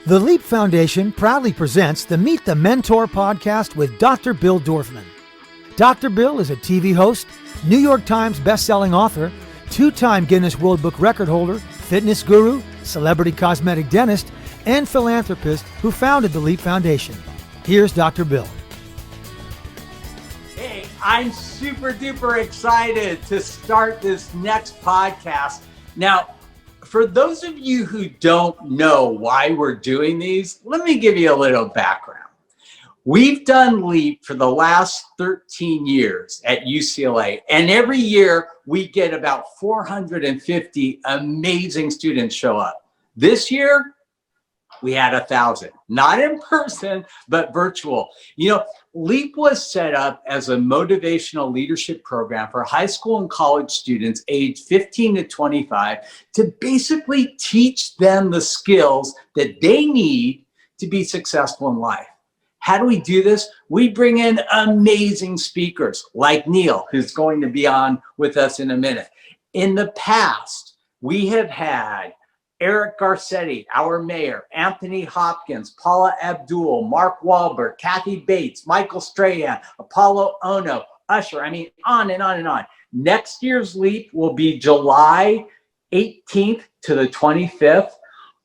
The Leap Foundation proudly presents the Meet the Mentor podcast with Dr. Bill Dorfman. Dr. Bill is a TV host, New York Times best-selling author, two-time Guinness World Book record holder, fitness guru, celebrity cosmetic dentist, and philanthropist who founded the Leap Foundation. Here's Dr. Bill. Hey, I'm super duper excited to start this next podcast. Now, for those of you who don't know why we're doing these, let me give you a little background. We've done LEAP for the last 13 years at UCLA, and every year we get about 450 amazing students show up. This year, we had 1,000, not in person, but virtual. You know, LEAP was set up as a motivational leadership program for high school and college students aged 15 to 25 to basically teach them the skills that they need to be successful in life. How do we do this? We bring in amazing speakers like Neal, who's going to be on with us in a minute. In the past, we have had Eric Garcetti, our mayor, Anthony Hopkins, Paula Abdul, Mark Wahlberg, Kathy Bates, Michael Strahan, Apollo Ono, Usher, on and on and on. Next year's LEAP will be July 18th to the 25th.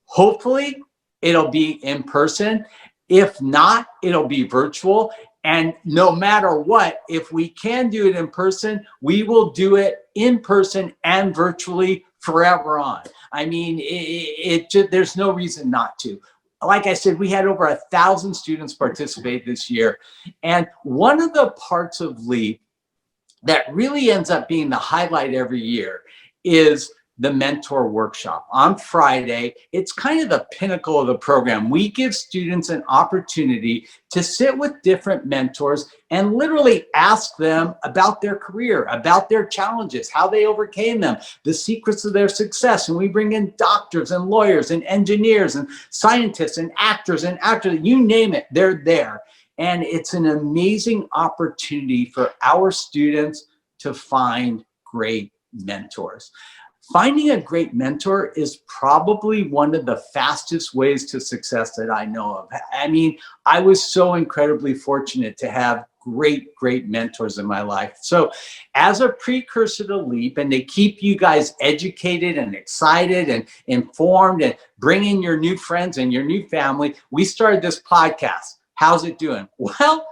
Hopefully, it'll be in person. If not, it'll be virtual. And no matter what, if we can do it in person, we will do it in person and virtually forever on. There's no reason not to. Like I said, we had over 1,000 students participate this year. And one of the parts of LEAP that really ends up being the highlight every year is the mentor workshop. On Friday, it's kind of the pinnacle of the program. We give students an opportunity to sit with different mentors and literally ask them about their career, about their challenges, how they overcame them, the secrets of their success. And we bring in doctors and lawyers and engineers and scientists and actors, you name it, they're there. And it's an amazing opportunity for our students to find great mentors. Finding a great mentor is probably one of the fastest ways to success that I know of. I was so incredibly fortunate to have great mentors in my life. So as a precursor to LEAP, and to keep you guys educated and excited and informed and bring in your new friends and your new family, we started this podcast. How's it doing? Well,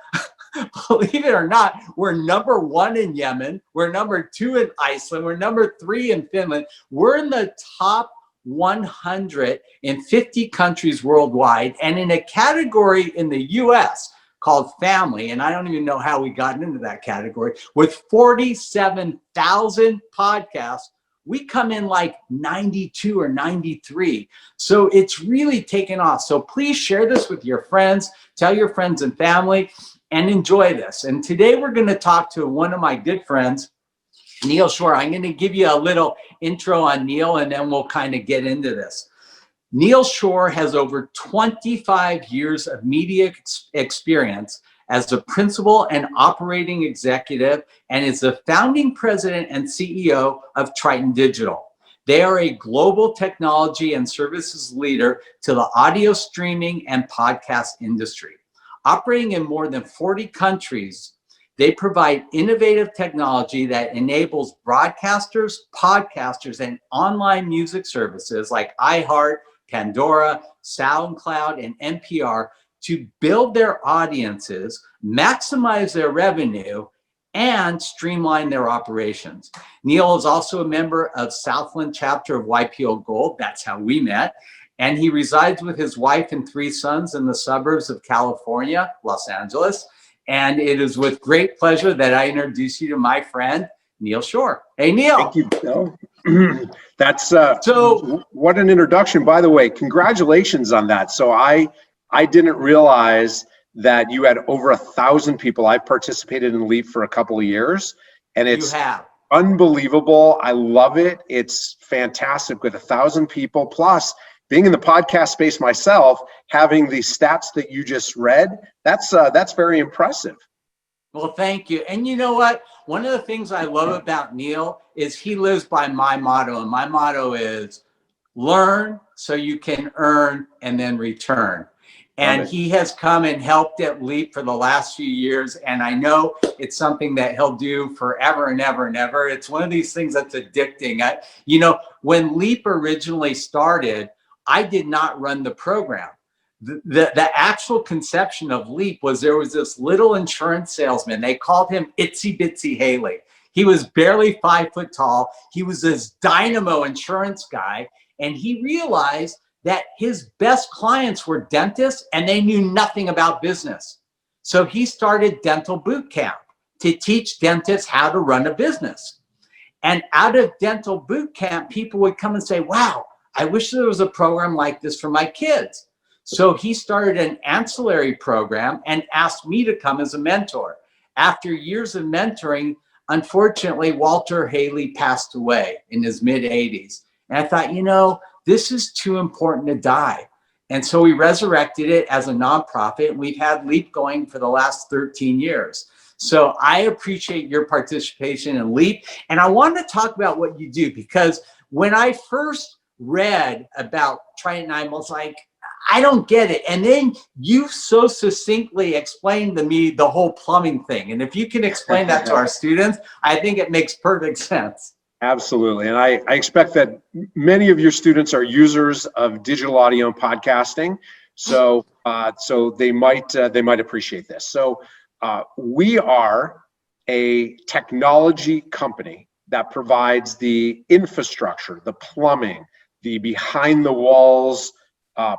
believe it or not, we're number 1 in Yemen. We're number 2 in Iceland. We're number 3 in Finland. We're in the top 150 countries worldwide. And in a category in the US called family, and I don't even know how we got into that category, with 47,000 podcasts, we come in like 92 or 93. So it's really taken off. So please share this with your friends, tell your friends and family, and enjoy this. And today we're going to talk to one of my good friends, Neal Schore. I'm going to give you a little intro on Neal, and then we'll kind of get into this. Neal Schore has over 25 years of media experience as a principal and operating executive, and is the founding president and CEO of Triton Digital. They are a global technology and services leader to the audio streaming and podcast industry. Operating in more than 40 countries, they provide innovative technology that enables broadcasters, podcasters, and online music services like iHeart, Pandora, SoundCloud, and NPR to build their audiences, maximize their revenue, and streamline their operations. Neal is also a member of Southland chapter of YPO Gold. That's how we met. And he resides with his wife and 3 sons in the suburbs of California, Los Angeles. And it is with great pleasure that I introduce you to my friend, Neal Schore. Hey, Neal. Thank you, Bill. That's what an introduction. By the way, congratulations on that. So I didn't realize that you had over 1,000 people. I've participated in LEAP for a couple of years, and it's unbelievable. I love it. It's fantastic with 1,000 people plus. Being in the podcast space myself, having the stats that you just read, that's very impressive. Well, thank you. And you know what? One of the things I love about Neal is he lives by my motto, and my motto is learn so you can earn and then return. And he has come and helped at Leap for the last few years. And I know it's something that he'll do forever and ever and ever. It's one of these things that's addicting. When Leap originally started, I did not run the program. The actual conception of Leap was there was this little insurance salesman. They called him Itsy Bitsy Haley. He was barely 5 foot tall. He was this dynamo insurance guy. And he realized that his best clients were dentists and they knew nothing about business. So he started dental boot camp to teach dentists how to run a business. And out of dental boot camp, people would come and say, wow, I wish there was a program like this for my kids. So he started an ancillary program and asked me to come as a mentor. After years of mentoring, unfortunately, Walter Haley passed away in his mid-80s. And I thought, this is too important to die. And so we resurrected it as a nonprofit. And we've had Leap going for the last 13 years. So I appreciate your participation in Leap. And I wanted to talk about what you do, because when I first read about Triton, I was like, I don't get it. And then you so succinctly explained to me the whole plumbing thing. And if you can explain that to our students, I think it makes perfect sense. Absolutely. And I expect that many of your students are users of digital audio and podcasting. So they might appreciate this. So we are a technology company that provides the infrastructure, the plumbing, the behind the walls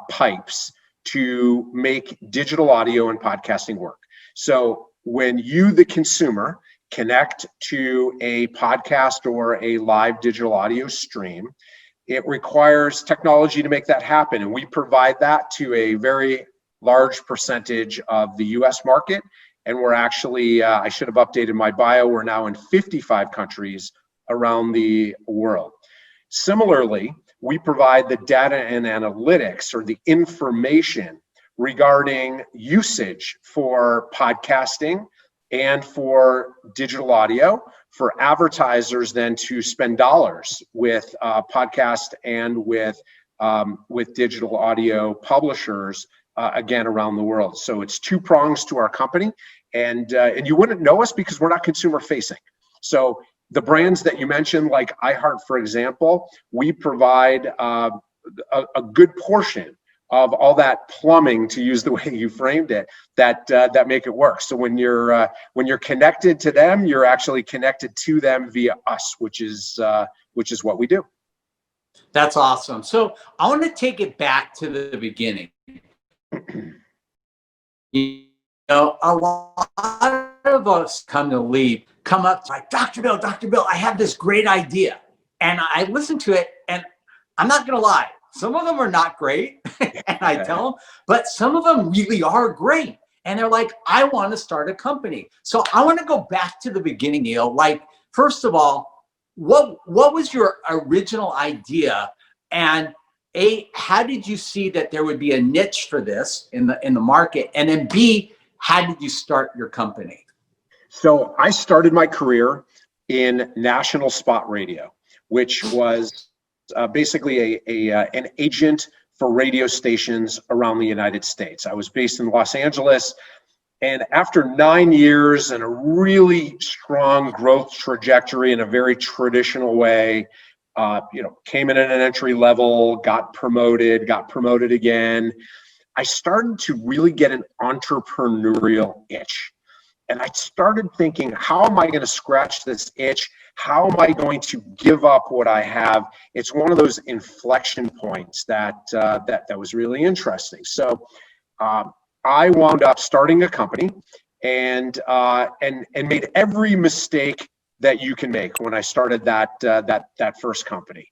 pipes to make digital audio and podcasting work. So when you, the consumer, connect to a podcast or a live digital audio stream, it requires technology to make that happen. And we provide that to a very large percentage of the US market. And we're actually, I should have updated my bio, we're now in 55 countries around the world. Similarly, we provide the data and analytics, or the information regarding usage for podcasting and for digital audio, for advertisers then to spend dollars with podcast and with digital audio publishers again around the world. So it's two prongs to our company, and you wouldn't know us because we're not consumer facing. So the brands that you mentioned, like iHeart, for example, we provide a good portion of all that plumbing, to use the way you framed it, that make it work. So when you're connected to them, you're actually connected to them via us, which is what we do. That's awesome. So I want to take it back to the beginning. A lot of us come up to like, Dr. Bill, I have this great idea. And I listen to it, and I'm not going to lie. Some of them are not great, and I tell them, but some of them really are great. And they're like, I want to start a company. So I want to go back to the beginning, Neal. Like, first of all, what was your original idea? And A, how did you see that there would be a niche for this in the market? And then B, how did you start your company? So I started my career in national spot radio, which was basically an agent for radio stations around the United States. I was based in Los Angeles, and after 9 years and a really strong growth trajectory in a very traditional way, came in at an entry level, got promoted again. I started to really get an entrepreneurial itch. And I started thinking, how am I going to scratch this itch? How am I going to give up what I have? It's one of those inflection points that was really interesting. So I wound up starting a company and made every mistake that you can make when I started that first company.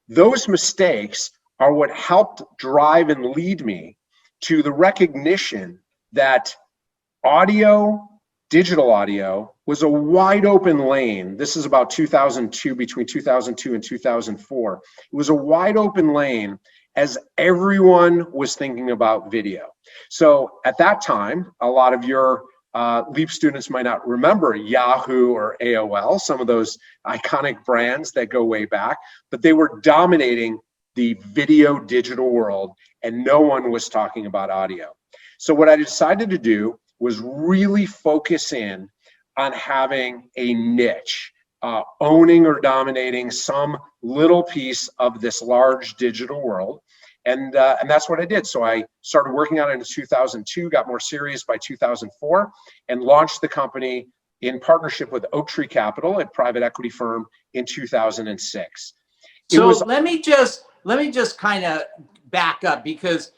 Those mistakes are what helped drive and lead me to the recognition that digital audio was a wide open lane. This is about 2002, between 2002 and 2004. It was a wide open lane as everyone was thinking about video. So at that time, a lot of your Leap students might not remember Yahoo or AOL, some of those iconic brands that go way back, but they were dominating the video digital world, and no one was talking about audio. So what I decided to do was really focus in on having a niche, owning or dominating some little piece of this large digital world. And that's what I did. So I started working on it in 2002, got more serious by 2004, and launched the company in partnership with Oaktree Capital, a private equity firm, in 2006. So let me just kind of back up, because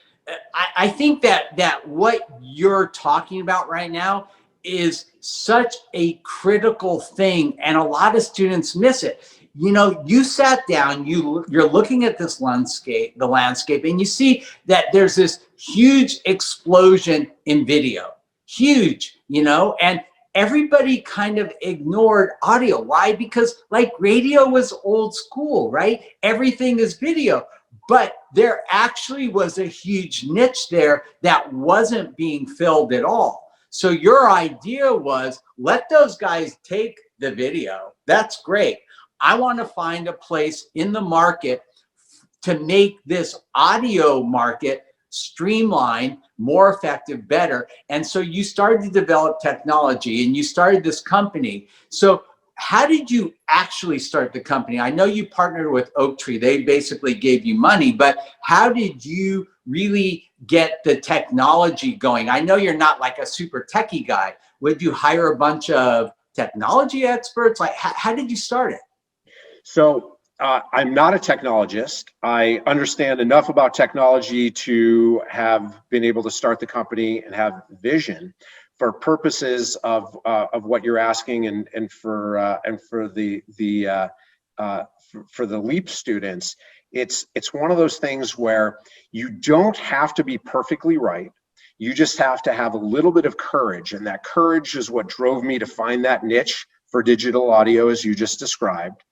I think that what you're talking about right now is such a critical thing, and a lot of students miss it. You know, you sat down, you're looking at this landscape, and you see that there's this huge explosion in video, huge, and everybody kind of ignored audio. Why? Because like radio was old school, right? Everything is video. But there actually was a huge niche there that wasn't being filled at all. So your idea was, let those guys take the video. That's great. I want to find a place in the market to make this audio market streamlined, more effective, better. And so you started to develop technology and you started this company. So how did you actually start the company? I know you partnered with Oaktree. They basically gave you money, but how did you really get the technology going? I know you're not like a super techie guy. Would you hire a bunch of technology experts? Like, how did you start it? So I'm not a technologist. I understand enough about technology to have been able to start the company and have vision for purposes of what you're asking, and for the LEAP students. It's one of those things where you don't have to be perfectly right. You just have to have a little bit of courage, and that courage is what drove me to find that niche for digital audio, as you just described.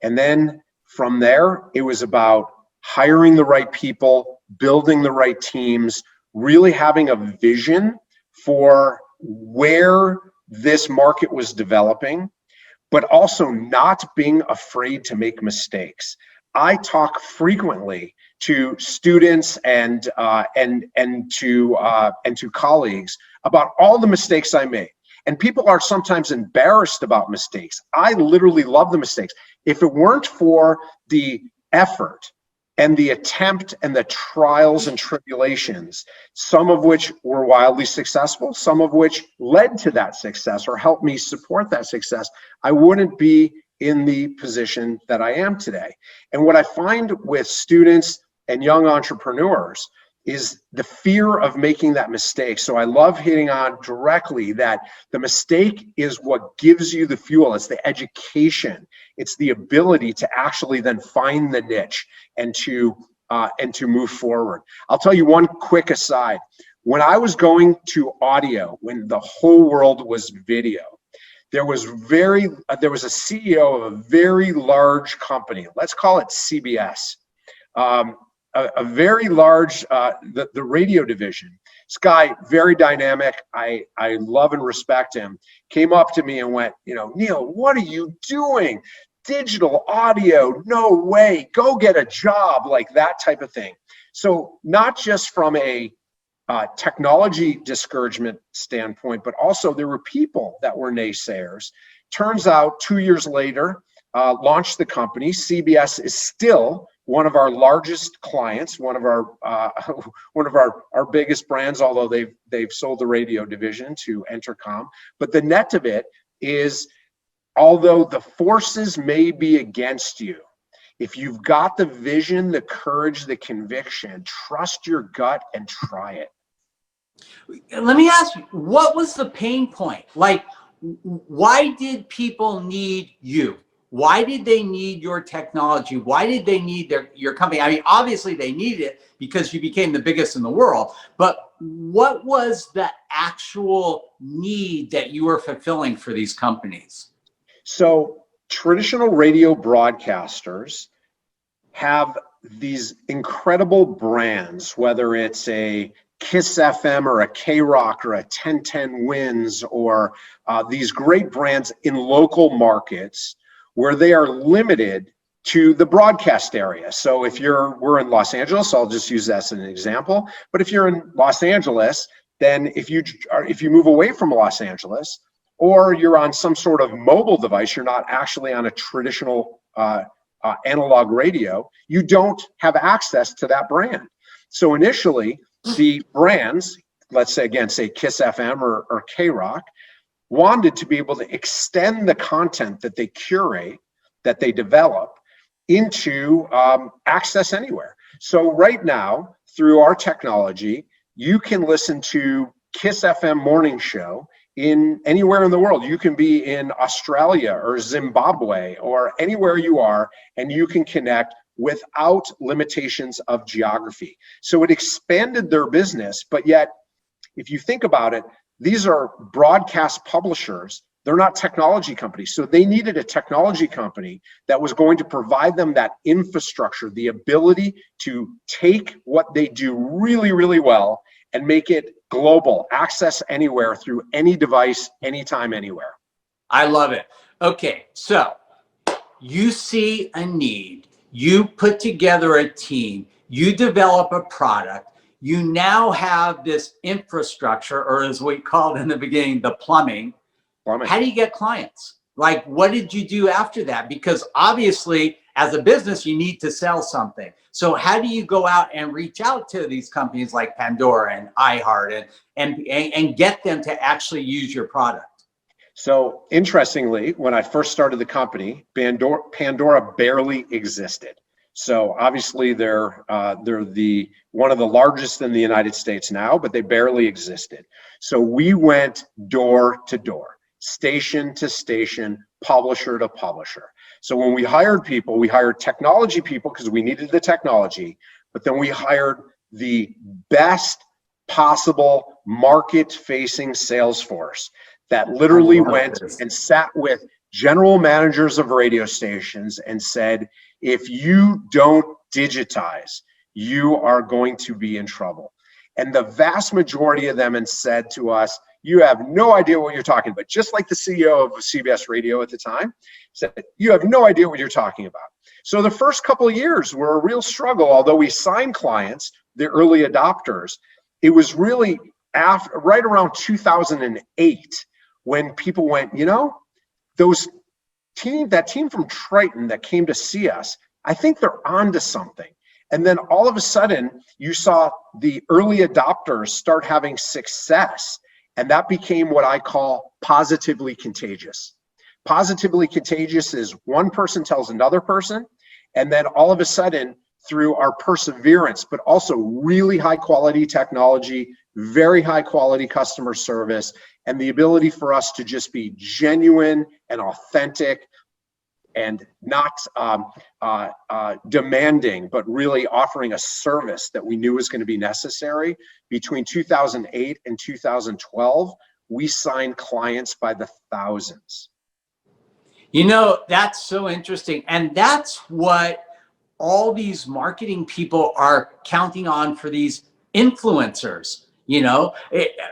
And then from there, it was about hiring the right people, building the right teams, really having a vision for where this market was developing, but also not being afraid to make mistakes. I talk frequently to students and to colleagues about all the mistakes I made. And people are sometimes embarrassed about mistakes. I literally love the mistakes. If it weren't for the effort and the attempt and the trials and tribulations, some of which were wildly successful, some of which led to that success or helped me support that success, I wouldn't be in the position that I am today. And what I find with students and young entrepreneurs is the fear of making that mistake. So I love hitting on directly that the mistake is what gives you the fuel. It's the education. It's the ability to actually then find the niche and to move forward. I'll tell you one quick aside. When I was going to audio, when the whole world was video, there was a CEO of a very large company. Let's call it CBS. A very large, the radio division. This guy, very dynamic. I love and respect him. Came up to me and went, Neal, what are you doing? Digital audio? No way. Go get a job, like that type of thing. So not just from a technology discouragement standpoint, but also there were people that were naysayers. Turns out 2 years later, launched the company. CBS is still one of our largest clients, one of our biggest brands, although they've sold the radio division to Entercom. But the net of it is, although the forces may be against you, if you've got the vision, the courage, the conviction, trust your gut and try it. Let me ask you, what was the pain point? Like, why did people need you? Why did they need your technology? Why did they need your company? I mean, obviously they needed it because you became the biggest in the world, but what was the actual need that you were fulfilling for these companies? So traditional radio broadcasters have these incredible brands, whether it's a Kiss FM or a K-Rock or a 1010 Wins or these great brands in local markets, where they are limited to the broadcast area. So if we're in Los Angeles, I'll just use that as an example. But if you're in Los Angeles, then if you move away from Los Angeles, or you're on some sort of mobile device, you're not actually on a traditional analog radio, you don't have access to that brand. So initially, the brands, let's say again, say Kiss FM or K-Rock, wanted to be able to extend the content that they curate, that they develop, into access anywhere. So right now, through our technology, you can listen to Kiss FM morning show in anywhere in the world. You can be in Australia or Zimbabwe or anywhere you are, and you can connect without limitations of geography. So it expanded their business, but yet, if you think about it, these are broadcast publishers. They're not technology companies. So they needed a technology company that was going to provide them that infrastructure, the ability to take what they do really, really well and make it global, access anywhere through any device, anytime, anywhere. I love it. Okay, so you see a need, you put together a team, you develop a product, you now have this infrastructure, or as we called in the beginning, the plumbing. How do you get clients? Like, what did you do after that? Because obviously, as a business, you need to sell something. So how do you go out and reach out to these companies like Pandora and iHeart and get them to actually use your product? So interestingly, when I first started the company, Pandora barely existed. So obviously they're one of the largest in the United States now, but they barely existed. So we went door to door, station to station, publisher to publisher. So when we hired people, we hired technology people because we needed the technology, but then we hired the best possible market-facing sales force that literally went and sat with general managers of radio stations and said, if you don't digitize, you are going to be in trouble. And the vast majority of them said to us, you have no idea what you're talking about. Just like the CEO of CBS Radio at the time said, you have no idea what you're talking about. So the first couple of years were a real struggle. Although we signed clients, the early adopters, it was really right around 2008 when people went, that team from Triton that came to see us, I think they're onto something. And then all of a sudden, you saw the early adopters start having success. And that became what I call positively contagious. Positively contagious is one person tells another person, and then all of a sudden, through our perseverance, but also really high quality technology, very high quality customer service, and the ability for us to just be genuine and authentic and not demanding, but really offering a service that we knew was going to be necessary. Between 2008 and 2012, we signed clients by the thousands. That's so interesting. And that's what all these marketing people are counting on for these influencers.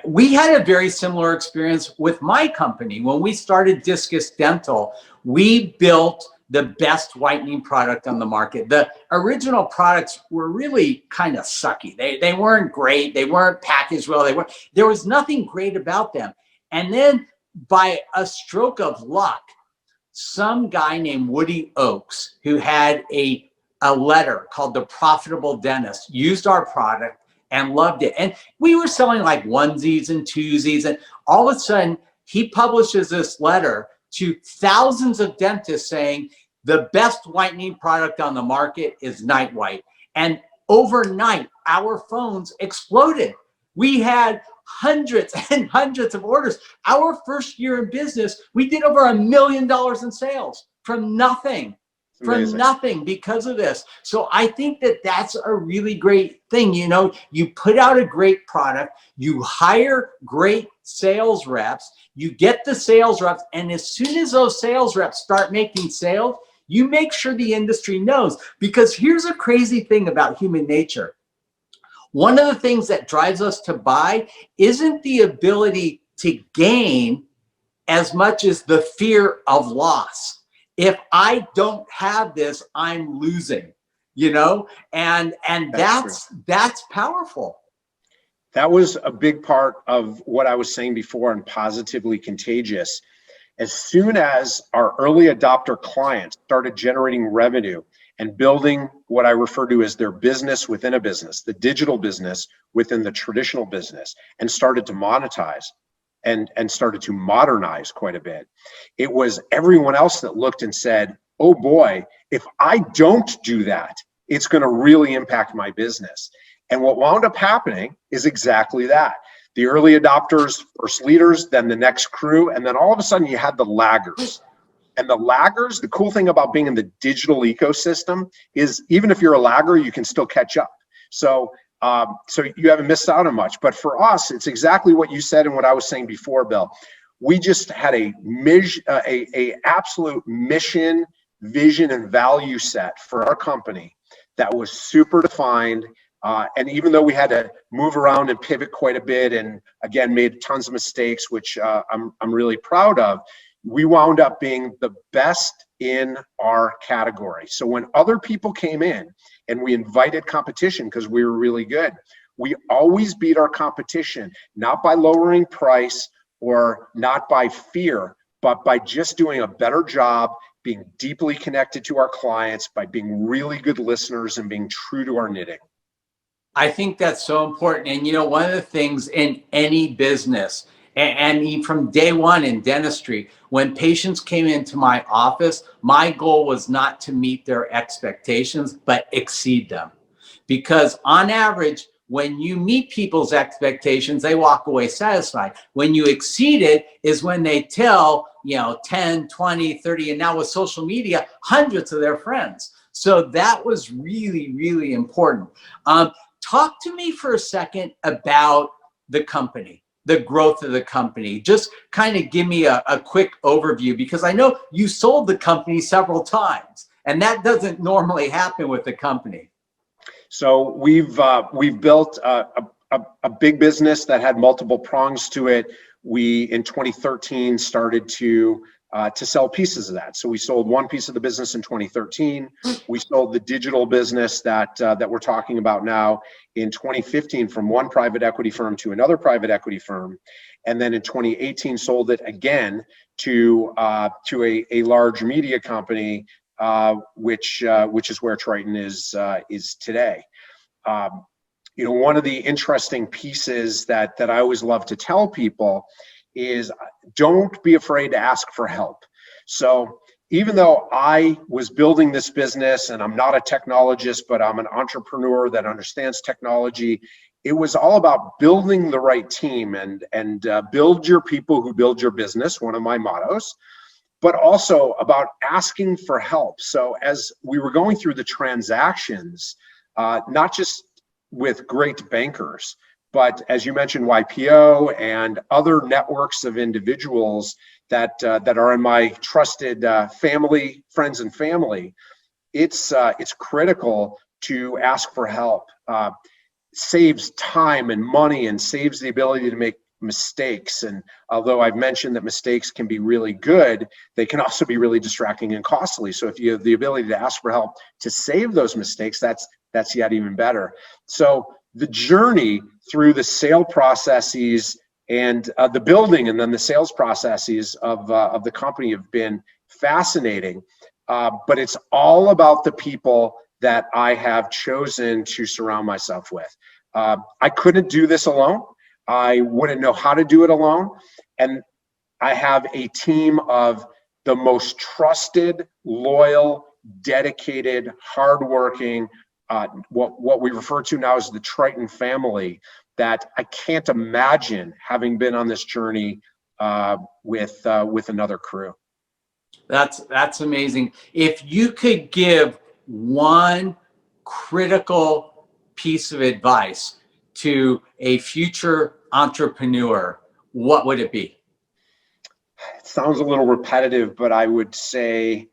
We had a very similar experience with my company. When we started Discus Dental, we built the best whitening product on the market. The original products were really kind of sucky. They weren't great. They weren't packaged well. There was nothing great about them. And then by a stroke of luck, some guy named Woody Oakes, who had a letter called The Profitable Dentist, used our product and loved it. And we were selling like onesies and twosies. And all of a sudden, he publishes this letter to thousands of dentists saying, the best whitening product on the market is Night White. And overnight, our phones exploded. We had hundreds and hundreds of orders. Our first year in business, we did over $1 million in sales from nothing. From nothing because of this. So I think that that's a really great thing. You put out a great product, you hire great sales reps, you get the sales reps, and as soon as those sales reps start making sales, you make sure the industry knows. Because here's a crazy thing about human nature. One of the things that drives us to buy isn't the ability to gain as much as the fear of loss. if I don't have this, I'm losing, you know, and that's powerful. That was a big part of what I was saying before and positively contagious. As soon as our early adopter clients started generating revenue and building what I refer to as their business within a business, the digital business within the traditional business, and started to monetize and started to modernize quite a bit, it was everyone else that looked and said, oh boy, if I don't do that, it's going to really impact my business. And what wound up happening is exactly that. The early adopters, first leaders, then the next crew, and then all of a sudden you had the laggers. And the laggers, the cool thing about being in the digital ecosystem is even if you're a lagger, you can still catch up. So you haven't missed out on much. But for us, it's exactly what you said and what I was saying before, Bill. We just had a absolute mission, vision, and value set for our company that was super defined. And even though we had to move around and pivot quite a bit, and again made tons of mistakes, which I'm really proud of, we wound up being the best in our category. So when other people came in and we invited competition because we were really good, we always beat our competition, not by lowering price or not by fear, but by just doing a better job, being deeply connected to our clients, by being really good listeners and being true to our knitting. I think that's so important. And, you know, one of the things in any business, and from day one in dentistry, when patients came into my office, my goal was not to meet their expectations, but exceed them. Because on average, when you meet people's expectations, they walk away satisfied. When you exceed it is when they tell, 10, 20, 30, and now with social media, hundreds of their friends. So that was really, really important. Talk to me for a second about the company, the growth of the company. Just kind of give me a quick overview, because I know you sold the company several times, and that doesn't normally happen with a company. So we've built a big business that had multiple prongs to it. We in 2013 started to sell pieces of that. So we sold one piece of the business in 2013. We sold the digital business that we're talking about now in 2015 from one private equity firm to another private equity firm, and then in 2018 sold it again to a large media company, which is where Triton is today. One of the interesting pieces that I always love to tell people is don't be afraid to ask for help. So even though I was building this business and I'm not a technologist, but I'm an entrepreneur that understands technology, it was all about building the right team and build your people who build your business, one of my mottos, but also about asking for help. So as we were going through the transactions, not just with great bankers, but as you mentioned, YPO and other networks of individuals that are in my trusted family, friends and family, it's critical to ask for help. Saves time and money and saves the ability to make mistakes. And although I've mentioned that mistakes can be really good, they can also be really distracting and costly. So if you have the ability to ask for help to save those mistakes, that's yet even better. So the journey through the sale processes and the building and then the sales processes of the company have been fascinating, but it's all about the people that I have chosen to surround myself with. I couldn't do this alone. I wouldn't know how to do it alone. And I have a team of the most trusted, loyal, dedicated, hardworking, what we refer to now as the Triton family, that I can't imagine having been on this journey with another crew. That's amazing. If you could give one critical piece of advice to a future entrepreneur, what would it be? It sounds a little repetitive, but I would say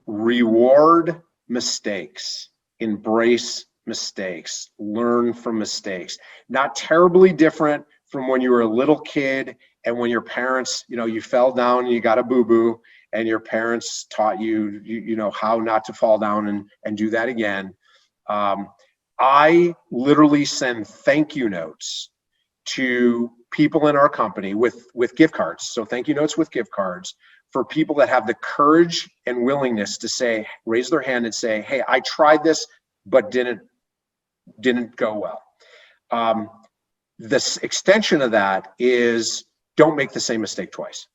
reward mistakes. Embrace mistakes, learn from mistakes. Not terribly different from when you were a little kid and when your parents, you fell down and you got a boo-boo and your parents taught you, you know, how not to fall down and do that again. I literally send thank you notes to people in our company with gift cards. So thank you notes with gift cards for people that have the courage and willingness to say, raise their hand and say, hey, I tried this, but didn't go well. This extension of that is don't make the same mistake twice.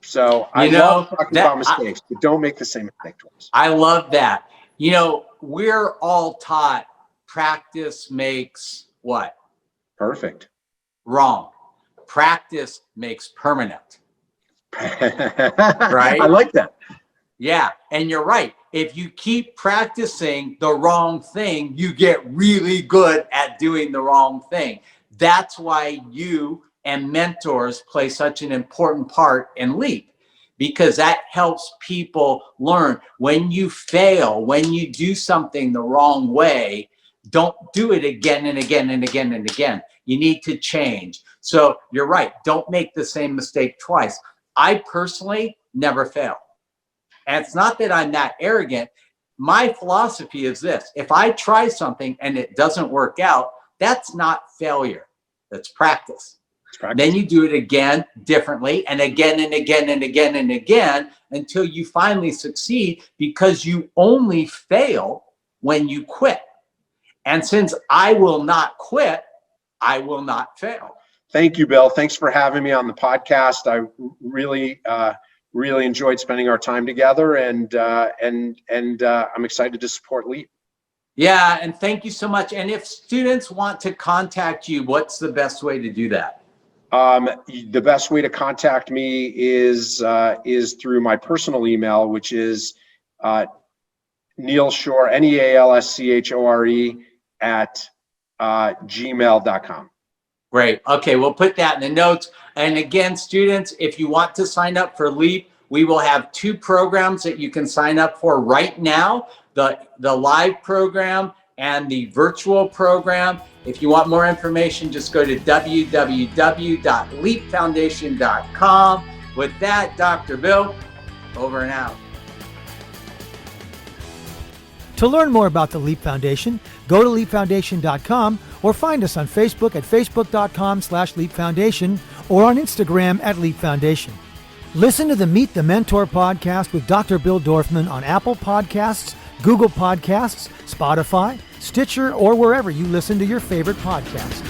So I love talking about mistakes, but don't make the same mistake twice. I love that. You know, we're all taught practice makes what? Perfect. Wrong. Practice makes permanent. Right? I like that. Yeah. And you're right. If you keep practicing the wrong thing, you get really good at doing the wrong thing. That's why you and mentors play such an important part in LEAP, because that helps people learn. When you fail, when you do something the wrong way, don't do it again and again and again and again. You need to change. So you're right. Don't make the same mistake twice. I personally never fail. And it's not that I'm that arrogant. My philosophy is this: if I try something and it doesn't work out, that's not failure. That's practice. Then you do it again differently and again and again and again and again until you finally succeed, because you only fail when you quit. And since I will not quit, I will not fail. Thank you, Bill. Thanks for having me on the podcast. I really enjoyed spending our time together, and I'm excited to support LEAP. Yeah, and thank you so much. And if students want to contact you, what's the best way to do that? The best way to contact me is through my personal email, which is Neal Schore, NEALSCHORE @gmail.com. Great. Okay, we'll put that in the notes. And again, students, if you want to sign up for LEAP, we will have 2 programs that you can sign up for right now, the live program and the virtual program. If you want more information, just go to www.leapfoundation.com. With that, Dr. Bill, over and out. To learn more about the LEAP Foundation, go to leapfoundation.com or find us on Facebook at facebook.com/Leap Foundation or on Instagram at Leap Foundation. Listen to the Meet the Mentor podcast with Dr. Bill Dorfman on Apple Podcasts, Google Podcasts, Spotify, Stitcher, or wherever you listen to your favorite podcasts.